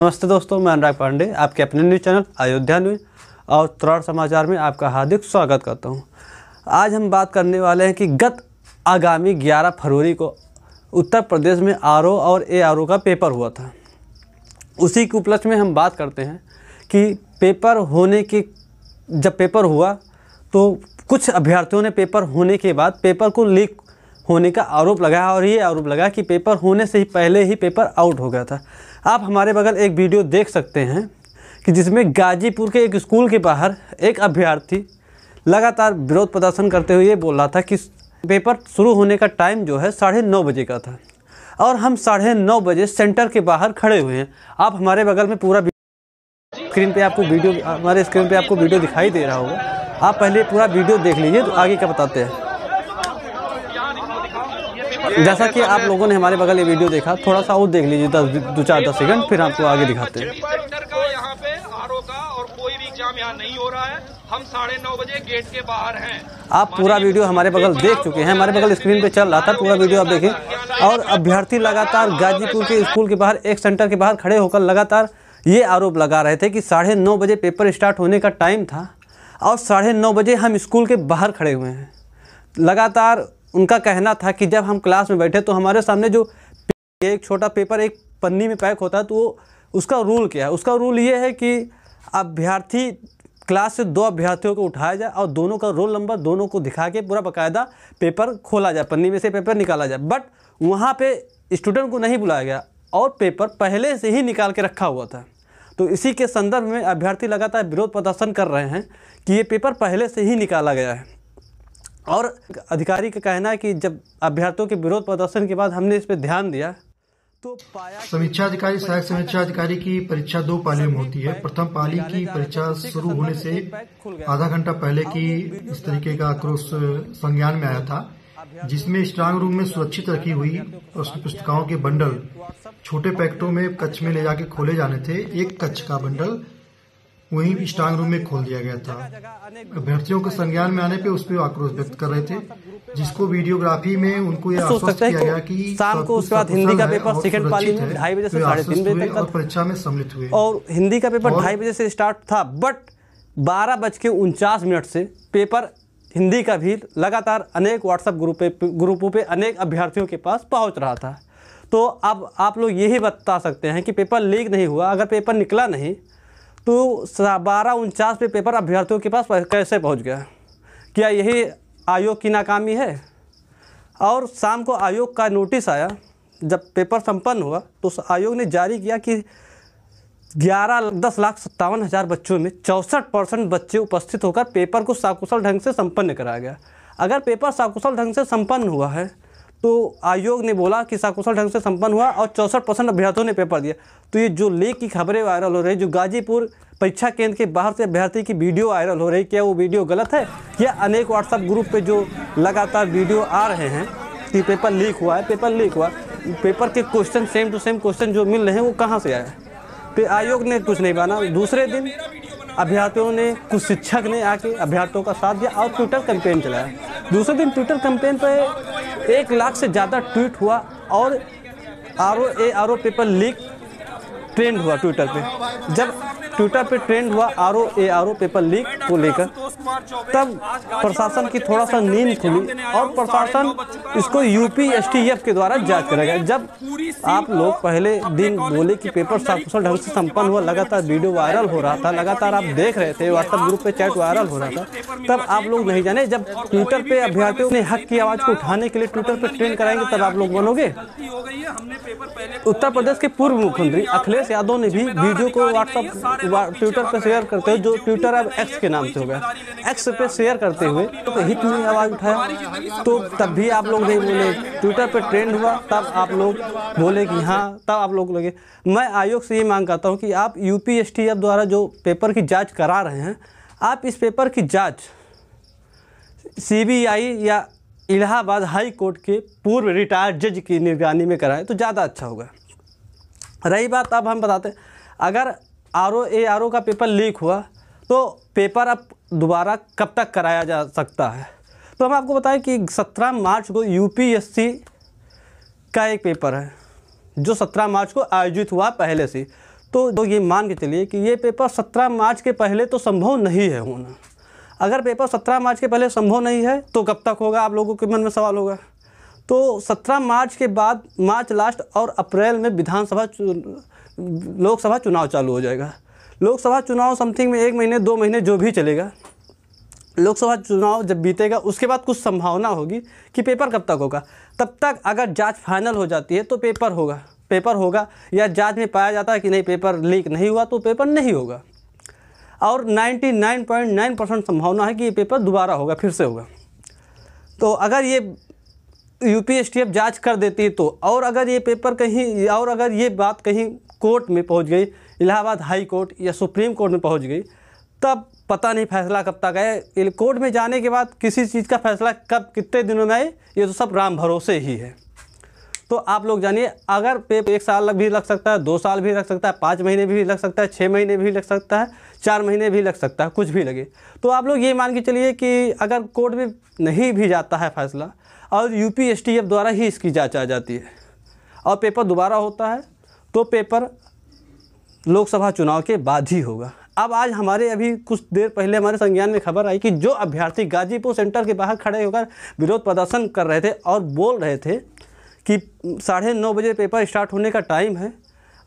नमस्ते दोस्तों, मैं अनुराग पांडे आपके अपने न्यूज़ चैनल अयोध्या न्यूज़ और त्वरण समाचार में आपका हार्दिक स्वागत करता हूं। आज हम बात करने वाले हैं कि गत आगामी 11 फरवरी को उत्तर प्रदेश में आरओ और एआरओ का पेपर हुआ था। उसी के उपलक्ष्य में हम बात करते हैं कि जब पेपर हुआ तो कुछ अभ्यर्थियों ने पेपर होने के बाद पेपर को लीक होने का आरोप लगाया और ये आरोप लगा कि पेपर होने से ही पहले ही पेपर आउट हो गया था। आप हमारे बगल एक वीडियो देख सकते हैं कि जिसमें गाजीपुर के एक स्कूल के बाहर एक अभ्यर्थी लगातार विरोध प्रदर्शन करते हुए ये बोल रहा था कि पेपर शुरू होने का टाइम जो है 9:30 बजे का था और हम 9:30 बजे सेंटर के बाहर खड़े हुए हैं। आप हमारे बगल में पूरा स्क्रीन पे आपको वीडियो दिखाई दे रहा होगा। आप पहले पूरा वीडियो देख लीजिए तो आगे क्या बताते हैं। जैसा कि आप लोगों ने हमारे बगल ये वीडियो देखा, थोड़ा सा और देख लीजिए 10 सेकंड, फिर आपको आगे दिखाते हैं। यहाँ पे आरओ का और कोई भी एग्जाम यहाँ नहीं हो रहा है। हम 9:30 बजे गेट के बाहर हैं। आप पूरा वीडियो हमारे बगल देख चुके हैं, हमारे बगल स्क्रीन पे चल रहा था, पूरा वीडियो आप देखें। और अभ्यर्थी लगातार गाजीपुर के स्कूल के बाहर एक सेंटर के बाहर खड़े होकर लगातार ये आरोप लगा रहे थे कि 9:30 बजे पेपर स्टार्ट होने का टाइम था और 9:30 बजे हम स्कूल के बाहर खड़े हुए हैं। लगातार उनका कहना था कि जब हम क्लास में बैठे तो हमारे सामने जो एक छोटा पेपर एक पन्नी में पैक होता है तो उसका रूल क्या है। उसका रूल ये है कि अभ्यर्थी क्लास से 2 अभ्यर्थियों को उठाया जाए और दोनों का रोल नंबर दोनों को दिखा के पूरा बाकायदा पेपर खोला जाए, पन्नी में से पेपर निकाला जाए। बट वहाँ पे स्टूडेंट को नहीं बुलाया गया और पेपर पहले से ही निकाल के रखा हुआ था। तो इसी के संदर्भ में अभ्यर्थी लगातार विरोध प्रदर्शन कर रहे हैं कि ये पेपर पहले से ही निकाला गया है। और अधिकारी का कहना है कि जब अभ्यर्थियों के विरोध प्रदर्शन के बाद हमने इस पर ध्यान दिया तो पाया समीक्षा अधिकारी सहायक समीक्षा अधिकारी की परीक्षा 2 पालियों में होती है। प्रथम पाली की परीक्षा शुरू होने से आधा घंटा पहले की इस तरीके का आक्रोश संज्ञान में आया था, जिसमें स्ट्रांग रूम में सुरक्षित रखी हुई पुस्तिकाओं के बंडल छोटे पैकेटों में कक्ष में ले जाके खोले जाने थे। एक कक्ष का बंडल वहीं स्ट्रांग रूम में खोल दिया गया था। अभ्यर्थियों के संज्ञान में आने पे उस पर आक्रोश व्यक्त कर रहे थे, जिसको वीडियोग्राफी में उनको यह आश्वस्त किया गया कि शाम को उसके बाद हिंदी का पेपर सेकंड पाली में 2:30 बजे से 3:30 बजे तक परीक्षा में सम्मिलित हुए और हिंदी का पेपर 2:30 बजे से स्टार्ट था। बट 12:49 से पेपर हिंदी का भी लगातार अनेक व्हाट्सएप ग्रुपों पे अनेक अभ्यर्थियों के पास पहुँच रहा था। तो अब आप लोग यही बता सकते हैं कि पेपर लीक नहीं हुआ। अगर पेपर निकला नहीं तो 12:49 पे पेपर अभ्यर्थियों के पास कैसे पहुंच गया? क्या यही आयोग की नाकामी है? और शाम को आयोग का नोटिस आया जब पेपर संपन्न हुआ तो आयोग ने जारी किया कि 10,57,000 बच्चों में 64% बच्चे उपस्थित होकर पेपर को सकुशल ढंग से संपन्न कराया गया। अगर पेपर सकुशल ढंग से संपन्न हुआ है तो आयोग ने बोला कि सकुशल ढंग से संपन्न हुआ और 64% अभ्यर्थियों ने पेपर दिया। तो ये जो लीक की खबरें वायरल हो रही, जो गाजीपुर परीक्षा केंद्र के बाहर से अभ्यर्थी की वीडियो वायरल हो रही, क्या वो वीडियो गलत है? या अनेक व्हाट्सएप ग्रुप पे जो लगातार वीडियो आ रहे हैं कि पेपर लीक हुआ है, पेपर के question same to same question जो मिल रहे हैं वो कहाँ से आए? फिर आयोग ने कुछ नहीं माना। दूसरे दिन अभ्यर्थियों ने, कुछ शिक्षक ने आके अभ्यर्थियों का साथ दिया और ट्विटर कैंपेन चलाया। दूसरे दिन ट्विटर कैंपेन पे 1 लाख से ज़्यादा ट्वीट हुआ और आरओ पेपर लीक ट्रेंड हुआ ट्विटर पे। जब ट्विटर पे ट्रेंड हुआ आरओ पेपर लीक को लेकर, तब प्रशासन की थोड़ा सा नींद खुली और प्रशासन इसको यूपीएसटीएफ के द्वारा जांच करेगा। जब आप लोग पहले दिन बोले कि पेपर सकुशल ढंग से संपन्न हुआ, लगातार वीडियो वायरल हो रहा था, लगातार आप देख रहे थे, व्हाट्सएप ग्रुप पे चैट वायरल हो रहा था, तब आप लोग नहीं जाने। जब ट्विटर पे अभ्यर्थियों ने हक की आवाज़ को उठाने के लिए ट्विटर पर ट्रेंड कराएंगे तब आप लोग बनोगे। उत्तर प्रदेश के पूर्व मुख्यमंत्री अखिलेश यादव ने भी वीडियो को ट्विटर पर शेयर करते हुए, जो ट्विटर अब एक्स के नाम से हो गया, एक्स पे शेयर करते हुए तो हित में आवाज़ उठाया। तो तब भी आप लोग नहीं बोले। ट्विटर पे ट्रेंड हुआ तब आप लोग बोले कि हाँ, तब आप लोग लगे। मैं आयोग से ये मांग करता हूँ कि आप यूपीएसटीएफ द्वारा जो पेपर की जांच करा रहे हैं, आप इस पेपर की जांच सीबीआई या इलाहाबाद हाई कोर्ट के पूर्व रिटायर्ड जज की निगरानी में कराएं तो ज़्यादा अच्छा होगा। रही बात, अब हम बताते हैं, अगर आरओ का पेपर लीक हुआ तो पेपर अब दोबारा कब तक कराया जा सकता है? तो हम आपको बताएं कि 17 मार्च को यूपीएससी का एक पेपर है जो 17 मार्च को आयोजित हुआ पहले से। तो ये मान के चलिए कि ये पेपर 17 मार्च के पहले तो संभव नहीं है होना। अगर पेपर 17 मार्च के पहले संभव नहीं है तो कब तक होगा, आप लोगों के मन में सवाल होगा। तो 17 मार्च के बाद मार्च लास्ट और अप्रैल में लोकसभा चुनाव चालू हो जाएगा। लोकसभा चुनाव समथिंग में 1 महीने 2 महीने जो भी चलेगा। लोकसभा चुनाव जब बीतेगा उसके बाद कुछ संभावना होगी कि पेपर कब तक होगा। तब तक अगर जांच फाइनल हो जाती है तो पेपर होगा, या जांच में पाया जाता है कि नहीं पेपर लीक नहीं हुआ तो पेपर नहीं होगा। और 99.9% संभावना है कि ये पेपर दोबारा होगा, फिर से होगा। तो अगर ये यूपीएससीएफ जांच कर देती तो, और अगर ये पेपर कहीं, और अगर ये बात कहीं कोर्ट में पहुंच गई, इलाहाबाद हाई कोर्ट या सुप्रीम कोर्ट में पहुंच गई, तब पता नहीं फैसला कब तक आए। कोर्ट में जाने के बाद किसी चीज़ का फैसला कब कितने दिनों में आए, ये तो सब राम भरोसे ही है। तो आप लोग जानिए, अगर पेपर 1 साल भी लग सकता है, 2 साल भी लग सकता है, 5 महीने भी लग सकता है, 6 महीने भी लग सकता है, 4 महीने भी लग सकता है, कुछ भी लगे। तो आप लोग ये मान के चलिए कि अगर कोर्ट में नहीं भी जाता है फैसला और यूपीएससीएफ द्वारा ही इसकी जांच आ जाती है और पेपर दोबारा होता है, तो पेपर लोकसभा चुनाव के बाद ही होगा। अब आज अभी कुछ देर पहले हमारे संज्ञान में खबर आई कि जो अभ्यर्थी गाजीपुर सेंटर के बाहर खड़े होकर विरोध प्रदर्शन कर रहे थे और बोल रहे थे कि 9:30 बजे पेपर स्टार्ट होने का टाइम है,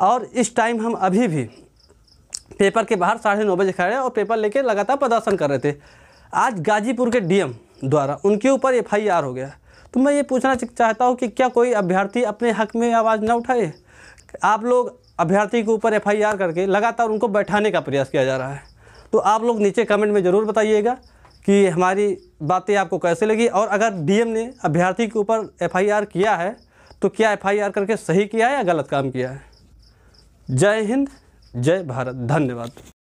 और इस टाइम हम अभी भी पेपर के बाहर 9:30 बजे खड़े और पेपर लेके लगातार प्रदर्शन कर रहे थे, आज गाजीपुर के डीएम द्वारा उनके ऊपर एफआईआर हो गया। तो मैं ये पूछना चाहता हूँ कि क्या कोई अभ्यर्थी अपने हक में आवाज़ न उठाए? आप लोग अभ्यर्थी के ऊपर एफआईआर करके लगातार उनको बैठाने का प्रयास किया जा रहा है। तो आप लोग नीचे कमेंट में ज़रूर बताइएगा कि हमारी बातें आपको कैसे लगी, और अगर डीएम ने अभ्यर्थी के ऊपर एफआईआर किया है तो क्या एफआईआर करके सही किया है या गलत काम किया है। जय हिंद, जय भारत, धन्यवाद।